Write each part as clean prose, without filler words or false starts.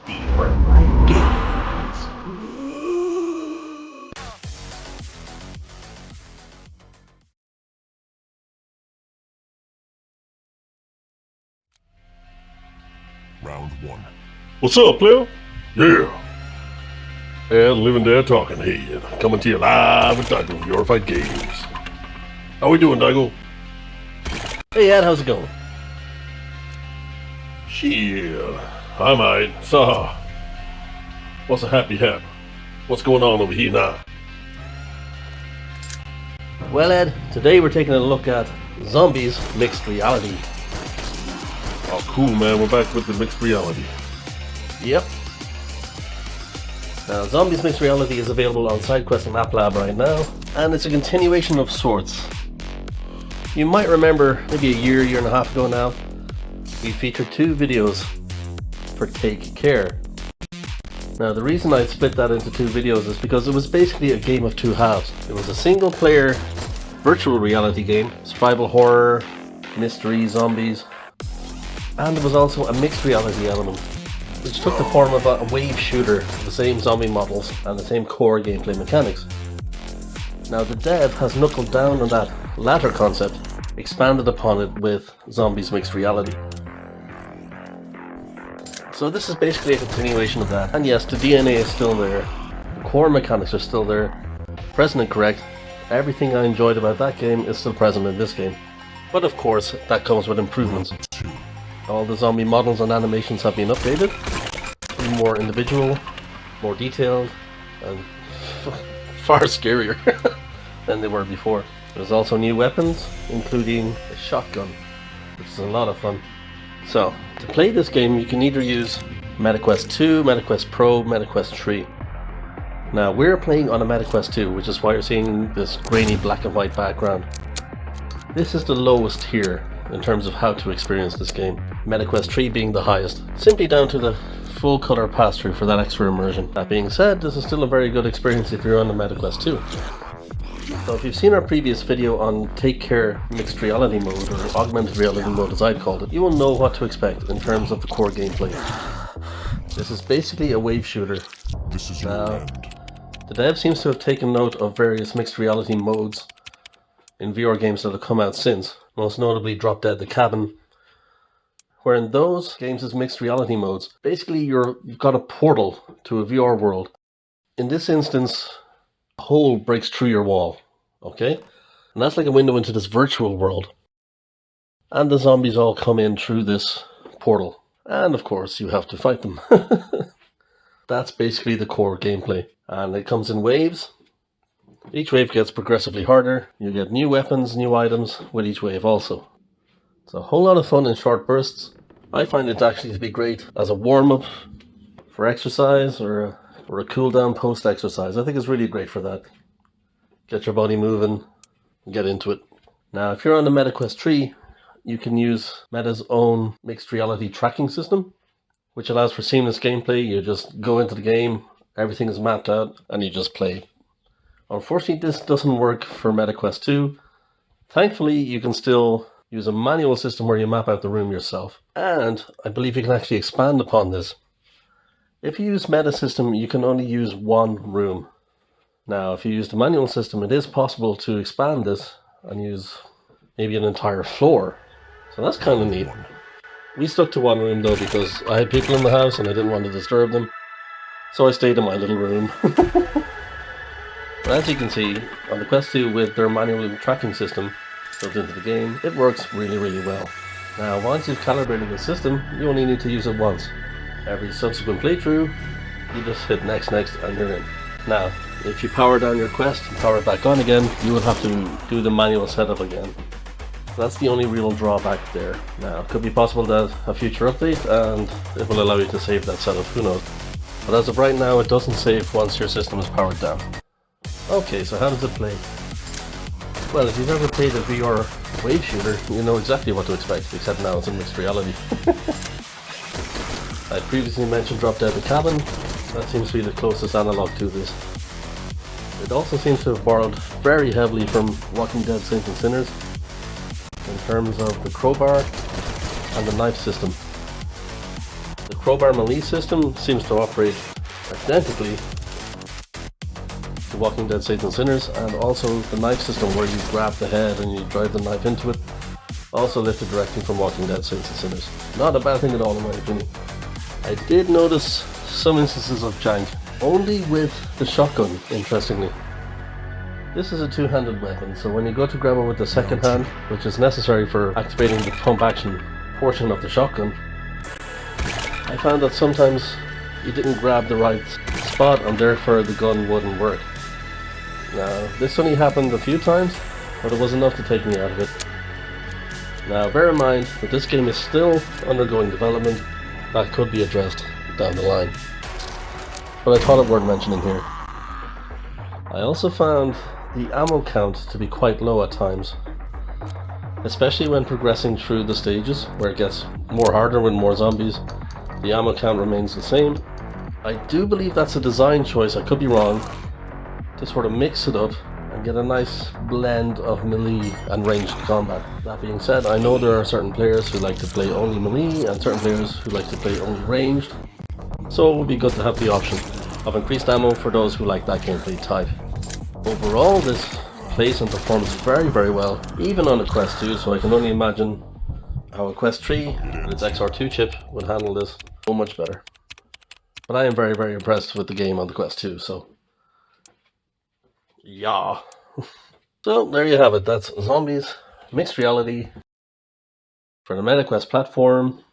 VRified Games. Round one. What's up, player? Yeah. And living there talking head. Coming to you live with Daigo, VRified Games. How we doing, Daigo? Hey Ed, how's it going? Shit. I might. So, what's a happy hap? What's going on over here now? Well Ed, today we're taking a look at Zombies Mixed Reality. Oh, cool, man. We're back with the mixed reality. Yep. Now, Zombies Mixed Reality is available on SideQuest and AppLab right now, and it's a continuation of sorts. You might remember, maybe a year and a half ago now, we featured 2 videos for Take Care. Now, the reason I split that into 2 videos is because it was basically a game of 2 halves. It was a single player virtual reality game, survival horror, mystery, zombies, and there was also a mixed reality element, which took the form of a wave shooter, the same zombie models and the same core gameplay mechanics. Now the dev has knuckled down on that latter concept, expanded upon it with Zombies Mixed Reality. So this is basically a continuation of that, and yes, the DNA is still there, the core mechanics are still there, present and correct. Everything I enjoyed about that game is still present in this game. But of course, that comes with improvements. All the zombie models and animations have been updated, more individual, more detailed, and far scarier than they were before. There's also new weapons, including a shotgun, which is a lot of fun. So, to play this game you can either use MetaQuest 2, MetaQuest Pro, MetaQuest 3. Now we're playing on a MetaQuest 2, which is why you're seeing this grainy black and white background. This is the lowest tier in terms of how to experience this game, MetaQuest 3 being the highest, simply down to the full color pass-through for that extra immersion. That being said, this is still a very good experience if you're on the MetaQuest 2. So if you've seen our previous video on Take Care Mixed Reality mode, or Augmented Reality mode as I'd called it, you will know what to expect in terms of the core gameplay. This is basically a wave shooter. This is your land. The dev seems to have taken note of various mixed reality modes in VR games that have come out since, most notably Drop Dead the Cabin, where in those games' mixed reality modes, basically you've got a portal to a VR world. In this instance, a hole breaks through your wall, okay? And that's like a window into this virtual world. And the zombies all come in through this portal. And of course, you have to fight them. That's basically the core gameplay. And it comes in waves. Each wave gets progressively harder. You get new weapons, new items with each wave also. It's a whole lot of fun in short bursts. I find it actually to be great as a warm-up for exercise or a cool-down post-exercise. I think it's really great for that. Get your body moving and get into it. Now, if you're on the MetaQuest 3, you can use Meta's own mixed reality tracking system, which allows for seamless gameplay. You just go into the game, everything is mapped out, and you just play. Unfortunately, this doesn't work for MetaQuest 2. Thankfully, you can still use a manual system where you map out the room yourself. And I believe you can actually expand upon this. If you use Meta system, you can only use one room. Now, if you use the manual system, it is possible to expand this and use maybe an entire floor. So that's kind of neat. We stuck to one room though because I had people in the house and I didn't want to disturb them. So I stayed in my little room. But as you can see, on the Quest 2 with their manual tracking system built into the game, it works really, really well. Now, once you've calibrated the system, you only need to use it once. Every subsequent playthrough, you just hit next, and you're in. Now, if you power down your Quest and power it back on again, you will have to do the manual setup again. So that's the only real drawback there. Now, it could be possible that a future update and it will allow you to save that setup, who knows. But as of right now, it doesn't save once your system is powered down. Okay, so how does it play? Well, if you've ever played a VR wave shooter, you know exactly what to expect, except now it's in mixed reality. I previously mentioned Drop Dead the Cabin. That seems to be the closest analog to this. It also seems to have borrowed very heavily from Walking Dead Saints and Sinners in terms of the crowbar and the knife system. The crowbar melee system seems to operate identically to Walking Dead Saints and Sinners, and also the knife system where you grab the head and you drive the knife into it, also lifted directly from Walking Dead Saints and Sinners. Not a bad thing at all in my opinion. I did notice some instances of jank, only with the shotgun, interestingly. This is a two-handed weapon, so when you go to grab it with the second hand, which is necessary for activating the pump action portion of the shotgun, I found that sometimes you didn't grab the right spot and therefore the gun wouldn't work. Now, this only happened a few times, but it was enough to take me out of it. Now, bear in mind that this game is still undergoing development. That could be addressed down the line, but I thought it worth mentioning here. I also found the ammo count to be quite low at times, especially when progressing through the stages where it gets more harder with more zombies. The ammo count remains the same. I do believe that's a design choice, I could be wrong, to sort of mix it up and get a nice blend of melee and ranged combat. That being said, I know there are certain players who like to play only melee and certain players who like to play only ranged, so it would be good to have the option of increased ammo for those who like that gameplay type. Overall, this plays and performs very, very well, even on a Quest 2, so I can only imagine how a Quest 3 with its XR2 chip would handle this so much better. But I am very, very impressed with the game on the Quest 2, so yeah. So there you have it, that's Zombies Mixed Reality for the MetaQuest platform.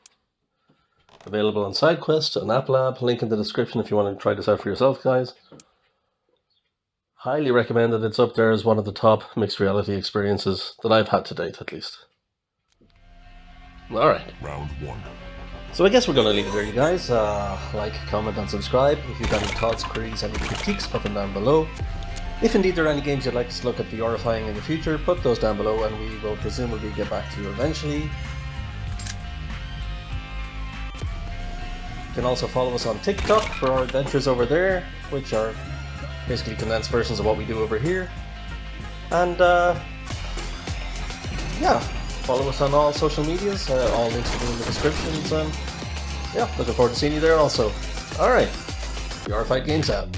Available on SideQuest and AppLab, link in the description if you want to try this out for yourself, guys. Highly recommend it, it's up there as one of the top mixed reality experiences that I've had to date, at least. Alright. Round 1. So I guess we're going to leave it there, you guys. Like, comment and subscribe. If you've got any thoughts, queries, any critiques, put them down below. If indeed there are any games you'd like us to look at VRifying in the future, put those down below and we will presumably get back to you eventually. You can also follow us on TikTok for our adventures over there, which are basically condensed versions of what we do over here. And yeah, follow us on all social medias, all links will be in the descriptions, and yeah, looking forward to seeing you there also. Alright, VRified Games out.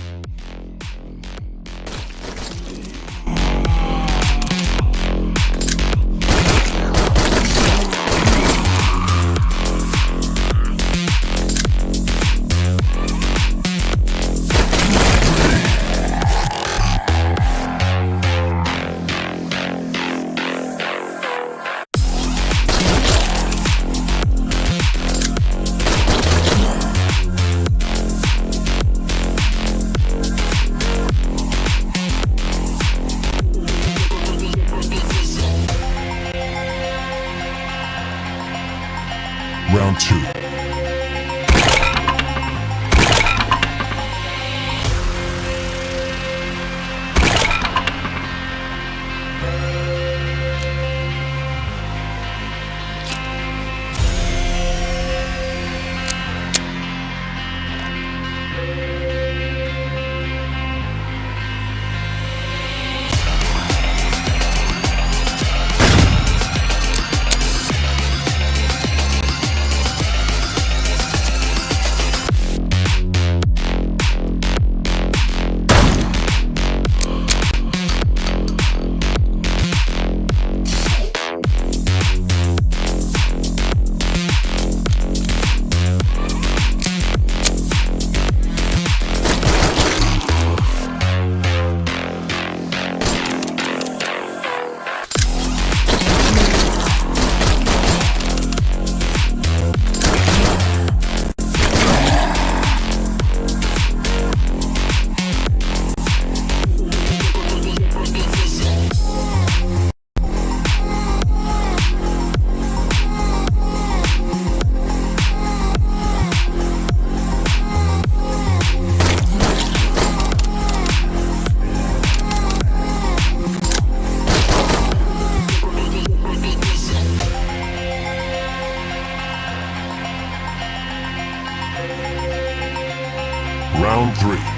Round 3.